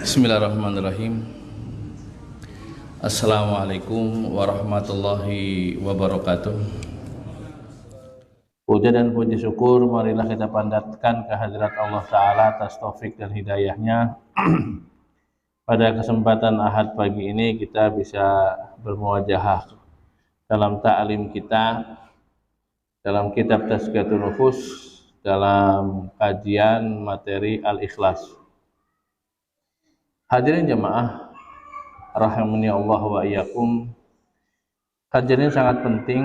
Bismillahirrahmanirrahim. Assalamualaikum warahmatullahi wabarakatuh. Puja dan puji syukur marilah kita pandatkan kehadirat Allah Ta'ala atas taufik dan hidayahnya. Pada kesempatan Ahad pagi ini kita bisa bermuajahah dalam ta'lim kita, dalam kitab Tazkiyatun Nufus, dalam kajian materi Al-Ikhlas. Hadirin jamaah rahimani Allah wa iyyakum. Kajian ini sangat penting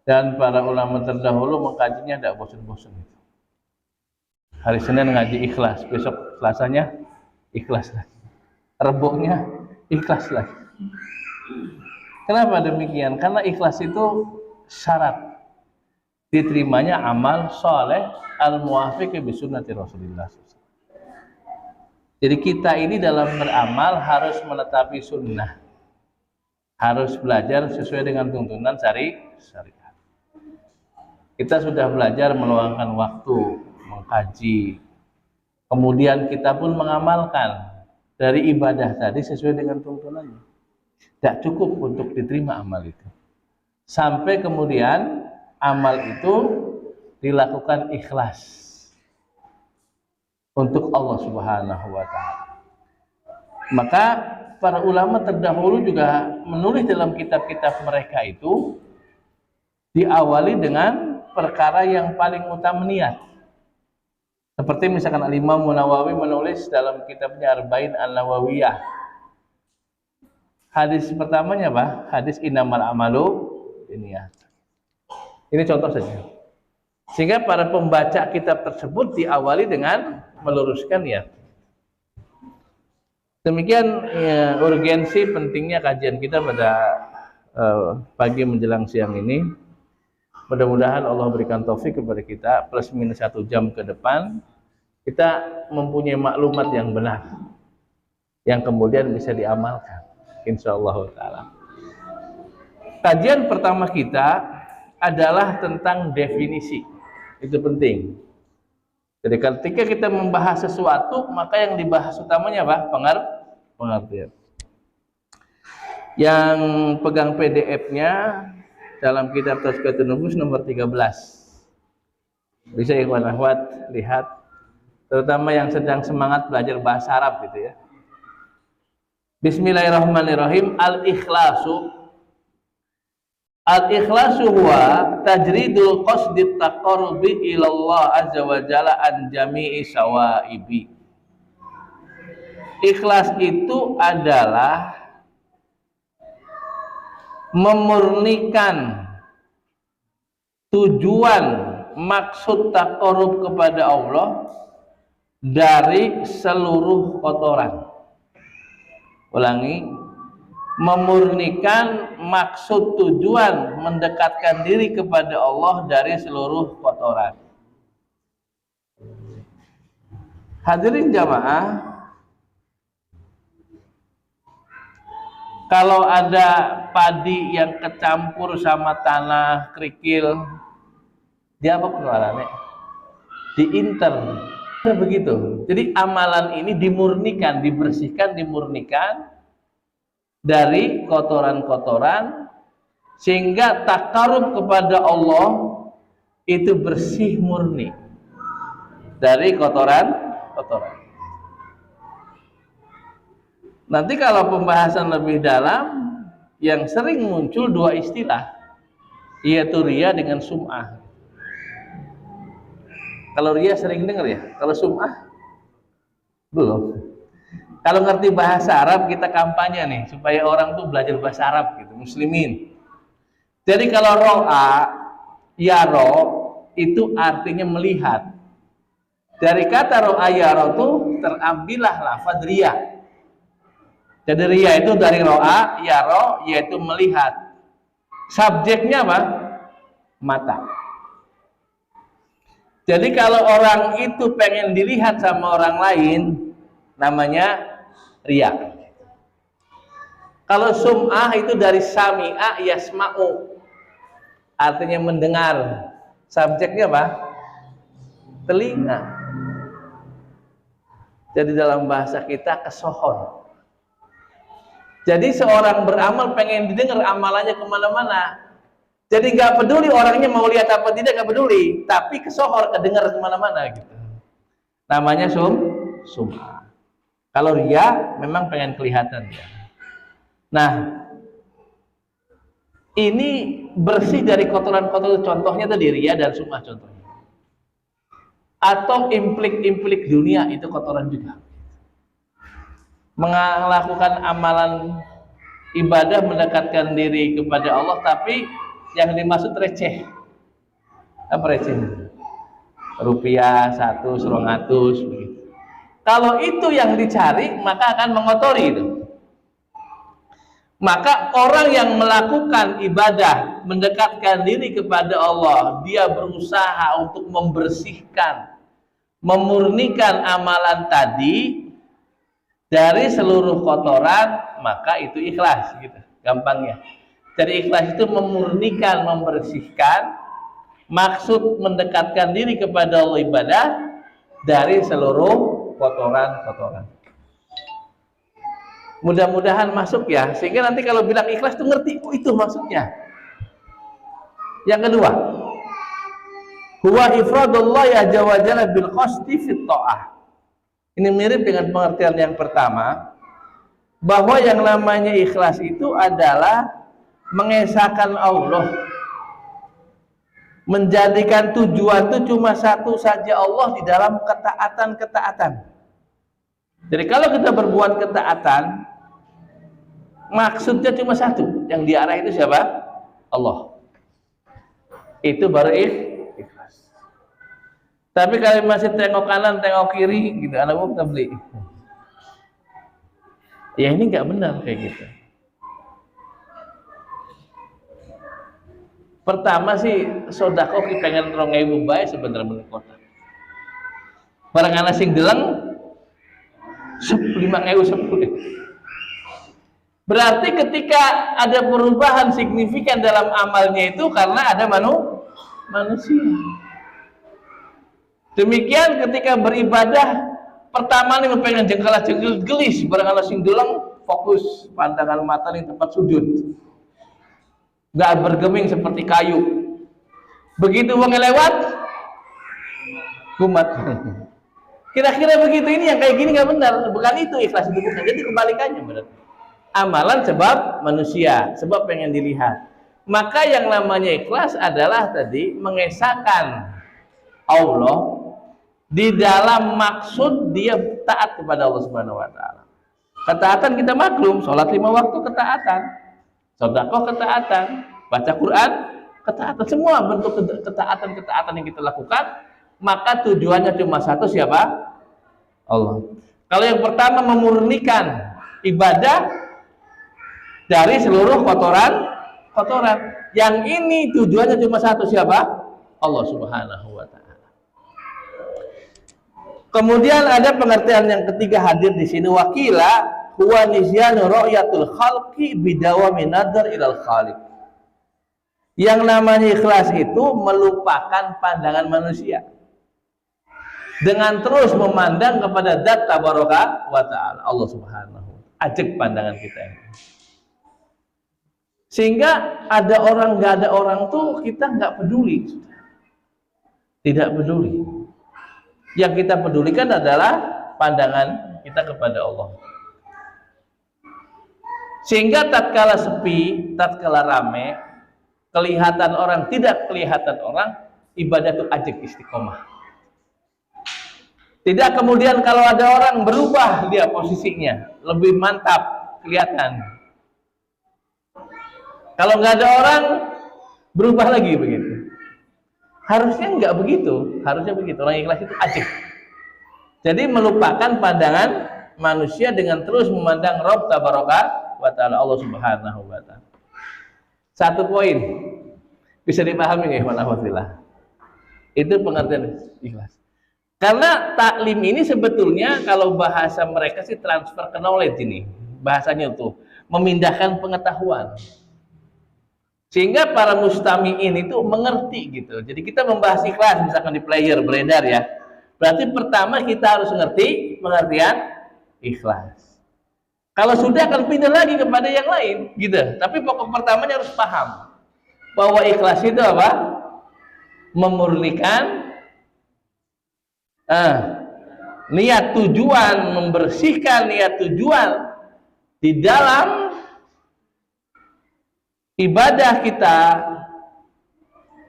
dan para ulama terdahulu mengkajinya tidak bosan-bosan. Hari Senin ngaji ikhlas, besok Selasanya ikhlas lagi, Rebuknya ikhlas lagi. Kenapa demikian? Karena ikhlas itu syarat diterimanya amal soleh al-muwafiq bi sunnati Rasulillah. Jadi kita ini dalam beramal harus menetapi sunnah, harus belajar sesuai dengan tuntunan syariat. Kita sudah belajar meluangkan waktu, mengkaji, kemudian kita pun mengamalkan dari ibadah tadi sesuai dengan tuntunannya. Tidak cukup untuk diterima amal itu. Sampai kemudian amal itu dilakukan ikhlas untuk Allah Subhanahu wa Ta'ala. Maka para ulama terdahulu juga menulis dalam kitab-kitab mereka itu diawali dengan perkara yang paling utama, niat. Seperti misalkan Al-Imam Nawawi menulis dalam kitabnya Arba'in An-Nawawiyah. Hadis pertamanya apa? Hadis innamal amalu binniyat. Ini contoh saja. Sehingga para pembaca kitab tersebut diawali dengan meluruskan niat. Demikian ya, urgensi pentingnya kajian kita pada pagi menjelang siang ini. Mudah-mudahan Allah berikan taufik kepada kita plus minus 1 jam ke depan kita mempunyai maklumat yang benar yang kemudian bisa diamalkan insyaallah taala. Kajian pertama kita adalah tentang definisi. Itu penting. Jadi ketika kita membahas sesuatu, maka yang dibahas utamanya apa? Pengertian. Yang pegang PDF-nya dalam kitab Tazkiyatun Nufus nomor 13. Bisa ikhwan akhwat lihat, terutama yang sedang semangat belajar bahasa Arab gitu ya. Bismillahirrahmanirrahim. Al-ikhlasu huwa tajridul qasdi taqarrubi ilallah azza wa jalla an jami'i sawaibi. Ikhlas itu adalah memurnikan tujuan maksud taqarrub kepada Allah dari seluruh kotoran. Ulangi, memurnikan maksud tujuan mendekatkan diri kepada Allah dari seluruh kotoran. Hadirin jamaah, kalau ada padi yang kecampur sama tanah kerikil, dia apa pengeluarannya? Diinter. Begitu. Jadi amalan ini dimurnikan, dibersihkan, dimurnikan dari kotoran-kotoran sehingga takarub kepada Allah itu bersih murni dari kotoran-kotoran. Nanti kalau pembahasan lebih dalam yang sering muncul dua istilah, yaitu riya dengan sum'ah. Kalau riya sering dengar ya, kalau sum'ah belum. Kalau ngerti bahasa Arab kita kampanye nih supaya orang tuh belajar bahasa Arab gitu, muslimin. Jadi kalau ro'a, yaro itu artinya melihat. Dari kata ro'a yaro tuh terambillah lafaz riya. Jadi riya itu dari ro'a, yaro yaitu melihat. Subjeknya apa? Mata. Jadi kalau orang itu pengen dilihat sama orang lain, namanya riya. Kalau sum'ah itu dari sami'a yasma'u, artinya mendengar. Subjeknya apa? Telinga. Jadi dalam bahasa kita kesohor. Jadi seorang beramal pengen didengar amalannya kemana-mana. Jadi nggak peduli orangnya mau lihat apa tidak, nggak peduli. Tapi kesohor kedengar kemana-mana gitu. Namanya sum'ah. Kalau ria memang pengen kelihatan ya. Nah, ini bersih dari kotoran-kotoran. Contohnya tadi ria dan sum'ah contohnya. Atau implik-implik dunia itu kotoran juga. Melakukan amalan ibadah mendekatkan diri kepada Allah, tapi yang dimaksud receh. Apa receh? Rupiah 100, 200 begitu. Kalau itu yang dicari, maka akan mengotori itu. Maka orang yang melakukan ibadah mendekatkan diri kepada Allah, dia berusaha untuk membersihkan, memurnikan amalan tadi dari seluruh kotoran, maka itu ikhlas gitu, gampangnya. Jadi ikhlas itu memurnikan, membersihkan, maksud mendekatkan diri kepada Allah ibadah dari seluruh kotoran-kotoran. Mudah-mudahan masuk ya, sehingga nanti kalau bilang ikhlas tuh ngerti, oh itu maksudnya. Yang kedua, huwa ifradullah ya jawajalla bil qasdi fit ta'ah. Ini mirip dengan pengertian yang pertama, bahwa yang namanya ikhlas itu adalah mengesahkan Allah, menjadikan tujuan itu cuma satu saja Allah di dalam ketaatan-ketaatan. Jadi kalau kita berbuat ketaatan, maksudnya cuma satu, yang diarah itu siapa? Allah. Itu baru ikhlas. Tapi kalau masih tengok kanan, tengok kiri, gitu, anak buah kita beli. Ya ini nggak benar kayak gitu. Pertama sih, sodako kita pengen 2.000 bae sebenarnya kota. Barang anak sing deleng 5.000 10. Berarti ketika ada perubahan signifikan dalam amalnya itu karena ada manusia. Demikian ketika beribadah, pertama nih pengen jengkala-jengkel gelis, barang anak sing deleng fokus pandangan mata di tempat sujud. Nggak bergeming seperti kayu. Begitu wong lewat, kumat. Kira-kira begitu. Ini yang kayak gini nggak benar. Bukan itu ikhlas itu bukan. Jadi kebalikannya berarti. Amalan sebab manusia, sebab pengen dilihat. Maka yang namanya ikhlas adalah tadi mengesahkan Allah di dalam maksud dia taat kepada Allah Subhanahu Wa Taala. Ketaatan kita maklum, sholat 5 waktu ketaatan, sedekah ketaatan, baca Quran ketaatan, semua bentuk ketaatan yang kita lakukan, maka tujuannya cuma satu, siapa? Allah. Kalau yang pertama memurnikan ibadah dari seluruh kotoran. Yang ini tujuannya cuma satu, siapa? Allah Subhanahu Wa Taala. Kemudian ada pengertian yang ketiga hadir di sini, wakila huwa nisyanu ru'yatul khalqi bidawami nadar ilal khaliq. Yang namanya ikhlas itu melupakan pandangan manusia dengan terus memandang kepada Zat Tabaraka wa Ta'ala, Allah Subhanahu. Ajak pandangan kita ini. Sehingga ada orang, nggak ada orang tuh kita nggak peduli, tidak peduli. Yang kita pedulikan adalah pandangan kita kepada Allah. Sehingga tatkala sepi, tatkala rame, kelihatan orang, tidak kelihatan orang, ibadah itu ajak istiqomah. Tidak kemudian kalau ada orang berubah dia posisinya, lebih mantap, kelihatan. Kalau nggak ada orang, berubah lagi begitu. Harusnya nggak begitu, harusnya begitu. Orang ikhlas itu ajak. Jadi melupakan pandangan manusia dengan terus memandang Rabb Tabaraka wa Ta'ala, Allah Subhanahu wa Ta'ala. Satu poin bisa dipahami nggak, Alhamdulillah. Itu pengertian ikhlas. Karena taklim ini sebetulnya kalau bahasa mereka sih transfer knowledge ini. Bahasanya itu memindahkan pengetahuan. Sehingga para mustami'in itu mengerti gitu. Jadi kita membahas ikhlas misalkan di player beredar ya. Berarti pertama kita harus ngerti pengertian ikhlas. Kalau sudah akan pindah lagi kepada yang lain, gitu. Tapi pokok pertamanya harus paham bahwa ikhlas itu apa? Memurnikan niat tujuan, membersihkan niat tujuan di dalam ibadah kita,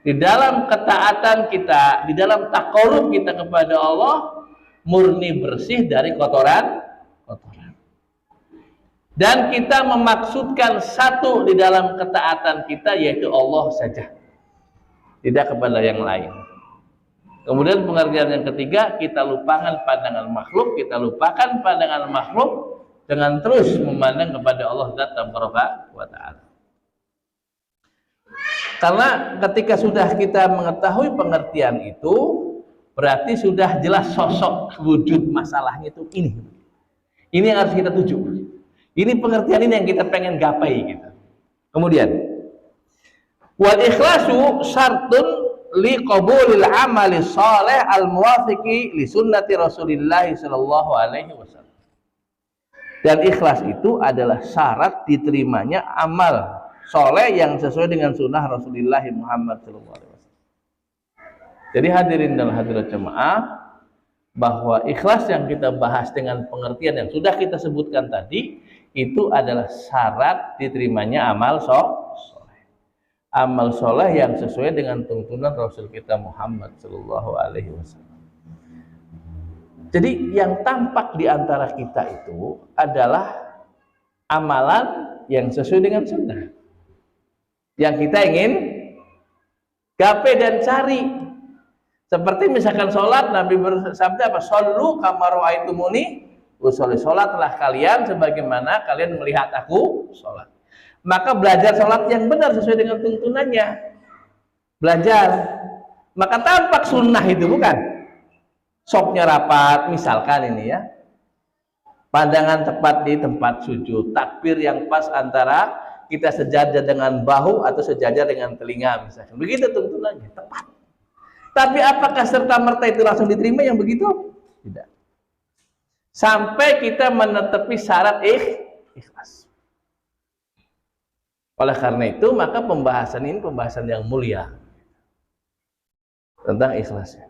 di dalam ketaatan kita, di dalam taqarrub kita kepada Allah, murni bersih dari kotoran. Dan kita memaksudkan satu di dalam ketaatan kita, yaitu Allah saja, tidak kepada yang lain. Kemudian pengertian yang ketiga, kita lupakan pandangan makhluk, kita lupakan pandangan makhluk dengan terus memandang kepada Allah Tabaraka wa Ta'ala. Karena ketika sudah kita mengetahui pengertian itu, berarti sudah jelas sosok wujud masalahnya itu ini. Ini yang harus kita tuju. Ini pengertian ini yang kita pengen gapai gitu. Kemudian, wal ikhlasu syartun li qabulil amali shalih al muwafiqi li sunnati Rasulillah sallallahu alaihi wasallam. Dan ikhlas itu adalah syarat diterimanya amal soleh yang sesuai dengan sunnah Rasulullah Muhammad sallallahu alaihi wasallam. Jadi hadirin dan hadirat jemaah, bahwa ikhlas yang kita bahas dengan pengertian yang sudah kita sebutkan tadi, itu adalah syarat diterimanya amal soleh. Amal soleh yang sesuai dengan tuntunan Rasul kita Muhammad sallallahu alaihi wasallam. Jadi yang tampak di antara kita itu adalah amalan yang sesuai dengan sunnah, yang kita ingin gapai dan cari. Seperti misalkan sholat, Nabi bersabda apa? Shollu kama ra'aitumuni usolli. Sholatlah kalian sebagaimana kalian melihat aku sholat. Maka belajar sholat yang benar sesuai dengan tuntunannya. Belajar. Maka tampak sunnah itu, bukan? Sopnya rapat, misalkan ini ya. Pandangan tepat di tempat sujud. Takbir yang pas antara kita sejajar dengan bahu atau sejajar dengan telinga misalkan. Begitu tuntunannya, tepat. Tapi apakah serta-merta itu langsung diterima yang begitu? Tidak. Sampai kita menetepi syarat ikhlas. Oleh karena itu, maka pembahasan ini pembahasan yang mulia tentang ikhlas.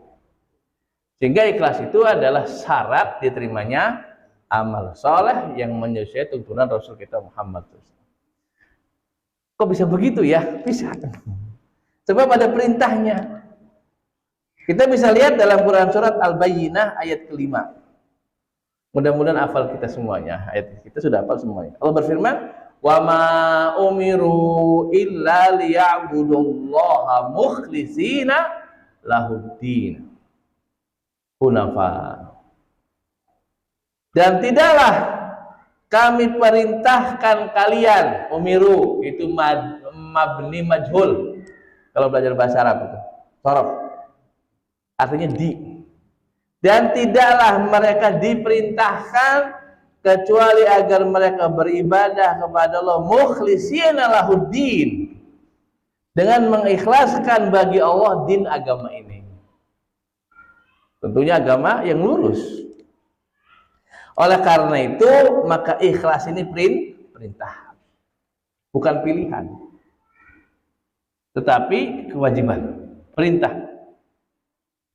Sehingga ikhlas itu adalah syarat diterimanya amal soleh yang menyesuaikan tuntunan Rasul kita Muhammad. Kok bisa begitu ya? Bisa. Sebab ada perintahnya. Kita bisa lihat dalam Quran surat Al-Bayyinah ayat ke-5. Mudah-mudahan hafal kita semuanya. Ayat kita sudah hafal semuanya. Allah berfirman, "Wa ma umiru illa liya'budullaha mukhlishina lahuddin hunafa." Dan tidaklah kami perintahkan kalian, umiru itu mabni majhul. Kalau belajar bahasa Arab itu, sorof. Artinya di. Dan tidaklah mereka diperintahkan kecuali agar mereka beribadah kepada Allah mukhlishina lahuddin, dengan mengikhlaskan bagi Allah din agama ini. Tentunya agama yang lurus. Oleh karena itu, maka ikhlas ini perintah, bukan pilihan, tetapi kewajiban, perintah.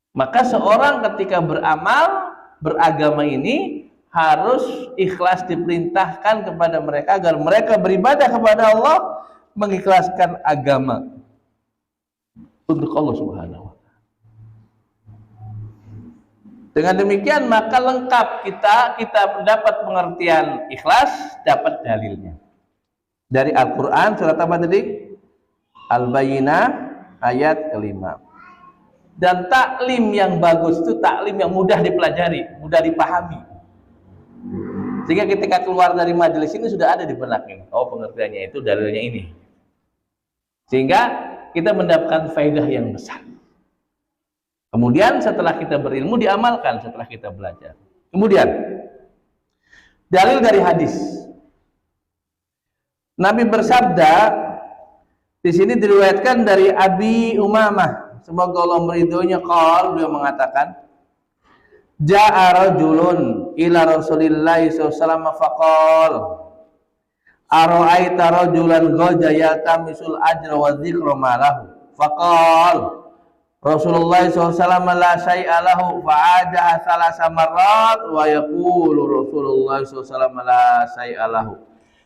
Maka seorang ketika beramal, beragama ini harus ikhlas diperintahkan kepada mereka agar mereka beribadah kepada Allah, mengikhlaskan agama untuk Allah Subhanahu wa Ta'ala. Dengan demikian maka lengkap kita dapat pengertian ikhlas, dapat dalilnya dari Al-Quran surat apa tadi? Al-Bayyinah ayat ke-5. Dan taklim yang bagus itu taklim yang mudah dipelajari, mudah dipahami. Sehingga ketika keluar dari majelis ini sudah ada di benak ini. Oh, pengertiannya itu dalilnya ini. Sehingga kita mendapatkan faedah yang besar. Kemudian setelah kita berilmu diamalkan setelah kita belajar. Kemudian dalil dari hadis. Nabi bersabda, di sini diriwayatkan dari Abi Umamah, semoga Allah meridhoinya, beliau mengatakan, Ja'a rajulun ila Rasulillah sallallahu alaihi wasallam faqal ara'aita rajulan ghaja yaltamisul ajra wa dzikra ma lahu faqal Rasulullah SAW la syai'a lahu fa'ajaha thalasa marrat wa yaqulu Rasulullah SAW la syai'a lahu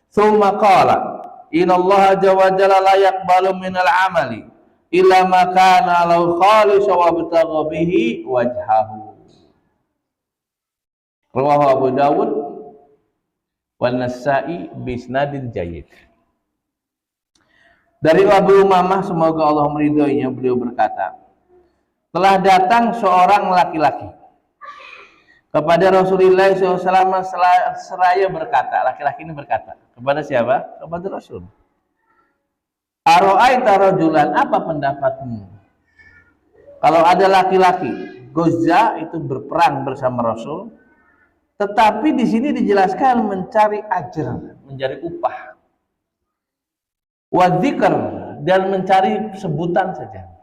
thumma qala inna Allah jalla wa jalla la yaqbalu minal amali illa ma kana lahu khalisan wa bitagha bihi wajhahu. Rawahu Abu Dawud wan Nasa'i bi isnadin jayyid. Dari Abu Umamah, semoga Allah meridhoinya, beliau berkata, telah datang seorang laki-laki kepada Rasulullah SAW seraya berkata, laki-laki ini berkata kepada siapa? Kepada Rasul. Ara'aita rajulan, apa pendapatmu kalau ada laki-laki Gozza itu berperang bersama Rasul, tetapi di sini dijelaskan mencari ajr, mencari upah, wa dzikr, dan mencari sebutan saja.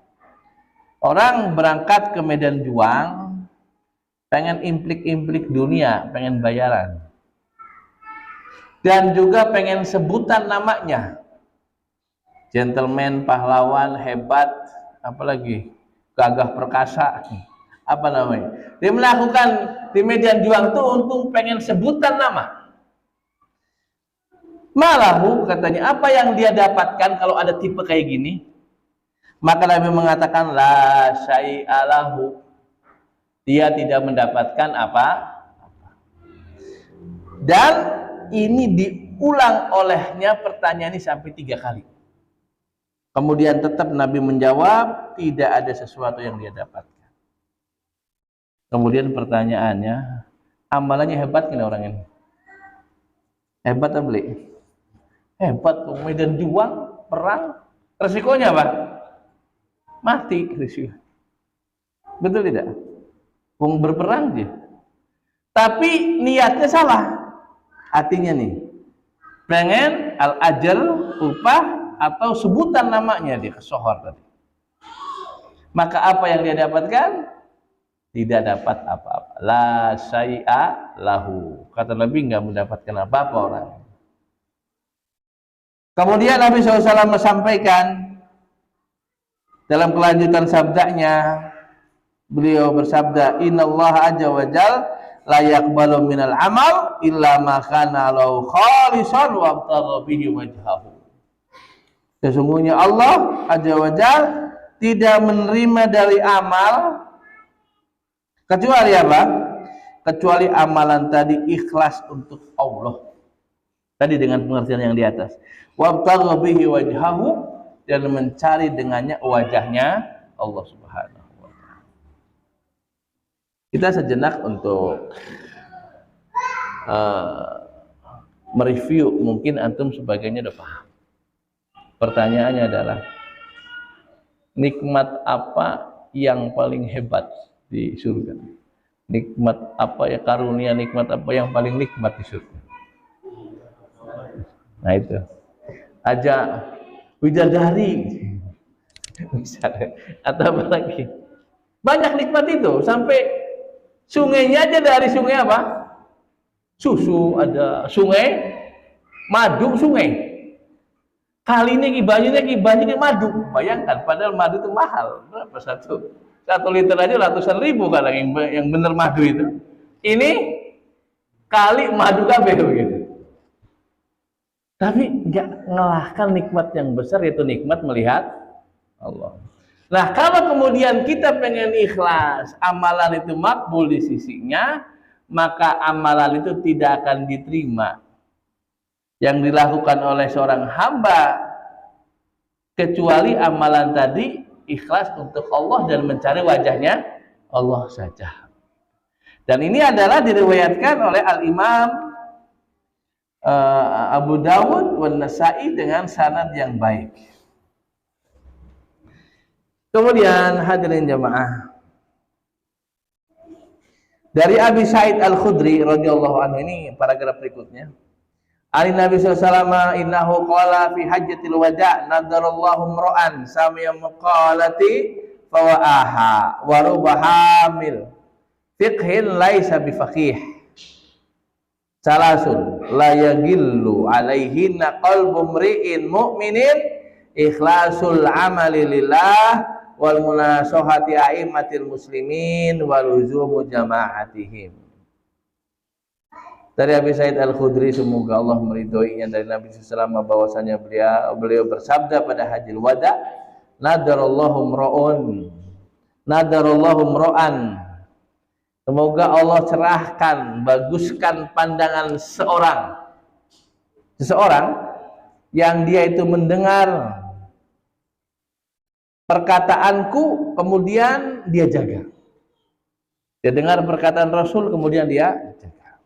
Orang berangkat ke medan juang pengen implik-implik dunia, pengen bayaran, dan juga pengen sebutan namanya, gentleman, pahlawan, hebat, apalagi gagah perkasa, apa namanya. Dia melakukan di medan juang itu untuk pengen sebutan nama. Malahu, katanya, apa yang dia dapatkan kalau ada tipe kayak gini? Maka Nabi mengatakan la syai'a lahu, dia tidak mendapatkan apa-apa. Dan ini diulang olehnya pertanyaan ini sampai 3 kali. Kemudian tetap Nabi menjawab tidak ada sesuatu yang dia dapatkan. Kemudian pertanyaannya, amalannya hebat kan orang ini? Hebat atau beli? Hebat, medan juang, perang, resikonya apa? Mati risiko. Betul tidak? Wong berperang dia. Tapi niatnya salah. Hatinya nih pengen al-ajr, upah, atau sebutan namanya dia kesohor tadi. Maka apa yang dia dapatkan? Tidak dapat apa-apa. La syai'a lahu. Kata Nabi enggak mendapatkan apa-apa orang. Kemudian Nabi SAW menyampaikan dalam kelanjutan sabdanya, beliau bersabda, innallaha azza wa jal la yaqbalu minal amal illa ma kana lahu khalisan wa abtagha bihi wajhahu. Sesungguhnya Allah azza wa jal tidak menerima dari amal kecuali apa? Kecuali amalan tadi ikhlas untuk Allah. Tadi dengan pengertian yang di atas. Wa abtagha bihi wajhahu, dan mencari dengannya wajahnya Allah Subhanahu wa ta'ala. Kita sejenak untuk mereview, mungkin antum sebagainya udah paham. Pertanyaannya adalah, nikmat apa yang paling hebat di surga? Nikmat apa ya, karunia nikmat apa yang paling nikmat di surga? Nah itu aja widadari misalnya, atau apa lagi, banyak nikmat itu, sampai sungainya aja, dari sungai apa, susu, ada sungai madu, sungai kalinya banyak madu. Bayangkan, padahal madu itu mahal, berapa satu liter aja ratusan ribu kadang yang bener madu itu. Ini kali madu kabeh begitu. Tapi nggak ngelahkan nikmat yang besar, yaitu nikmat melihat Allah. Nah, kalau kemudian kita pengen ikhlas, amalan itu makbul di sisinya, maka amalan itu tidak akan diterima yang dilakukan oleh seorang hamba, kecuali amalan tadi ikhlas untuk Allah dan mencari wajahnya Allah saja. Dan ini adalah diriwayatkan oleh Al-Imam Abu Dawud wan Nasa'i dengan sanad yang baik. Kemudian hadirin jamaah, dari Abi Sa'id Al-Khudri radhiyallahu anhu, ini paragraf berikutnya. Ali Nabi sallallahu alaihi wasallam innahu qala fi hajjatil wada' nadarallahu imra'an sami'a maqalati fawa'aha wa ruba hamil fiqhin laisa bifaqih. Salasun la yagillu alaihinna qalbu mri'in mu'minin ikhlasul amali lillah wal munasahati a'immatil muslimin wal luzumu jama'atihim. Dari Abi Sa'id Al-Khudri, semoga Allah meridhoinya, dari Nabi SAW bahwasanya beliau bersabda pada Hajjil Wada, nadarallahu mra'an, semoga Allah cerahkan, baguskan pandangan seseorang yang dia itu mendengar perkataanku kemudian dia jaga. Dia dengar perkataan Rasul kemudian dia jaga.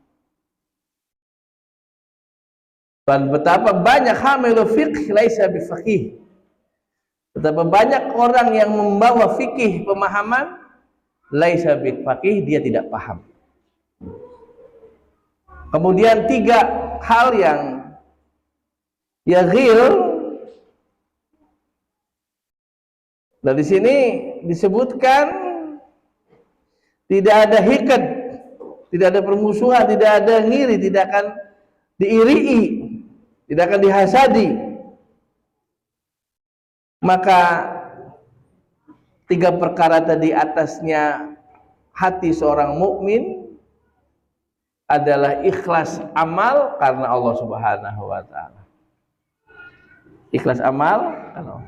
Dan betapa banyak hamilu fiqh laisa bifaqih. Betapa banyak orang yang membawa fikih, pemahaman laisa bifaqih, dia tidak paham. Kemudian 3 hal yang yaghil. Dan di sini disebutkan tidak ada hikad, tidak ada permusuhan, tidak ada ngiri, tidak akan diirii, tidak akan dihasadi. Maka 3 perkara tadi atasnya hati seorang mukmin adalah ikhlas amal karena Allah Subhanahu wa taala. Ikhlas amal karena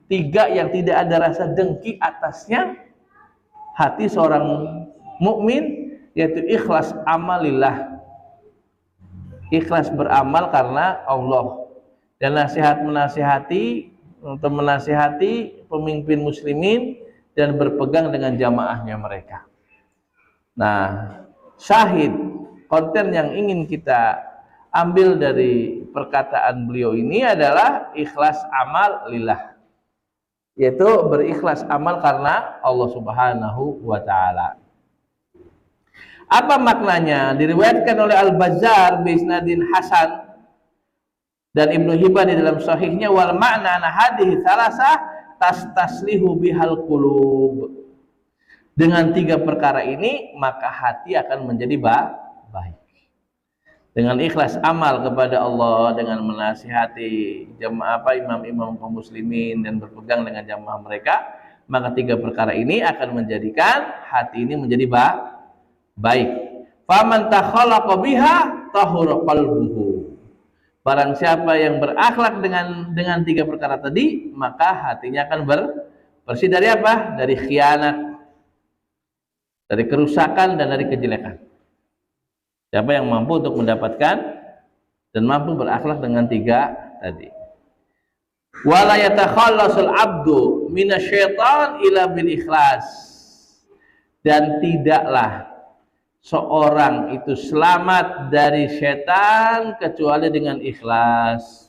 3 yang tidak ada rasa dengki atasnya hati seorang mukmin, yaitu ikhlas amalillah. Ikhlas beramal karena Allah, dan menasihati pemimpin muslimin dan berpegang dengan jamaahnya mereka. Nah, syahid konten yang ingin kita ambil dari perkataan beliau ini adalah ikhlas amal lillah, yaitu berikhlas amal karena Allah Subhanahu wa taala. Apa maknanya? Diriwayatkan oleh Al-Bazzar bi isnadin hasan dan Ibnu Hibban di dalam sahihnya, wal makna ana hadhihi thalasah tastaslihu bihal qulub. Dengan 3 perkara ini maka hati akan menjadi baik. Dengan ikhlas amal kepada Allah, dengan menasihati jamaah imam-imam kaum muslimin dan berpegang dengan jamaah mereka, maka 3 perkara ini akan menjadikan hati ini menjadi baik. Faman takhalaqa biha tahura qalbuhu. Barang siapa yang berakhlak dengan 3 perkara tadi, maka hatinya akan bersih dari apa? Dari khianat, dari kerusakan dan dari kejelekan. Siapa yang mampu untuk mendapatkan dan mampu berakhlak dengan 3 tadi. Wala yatakhallasul abdu minasyaitan ila bil ikhlas. Dan tidaklah seorang itu selamat dari setan kecuali dengan ikhlas.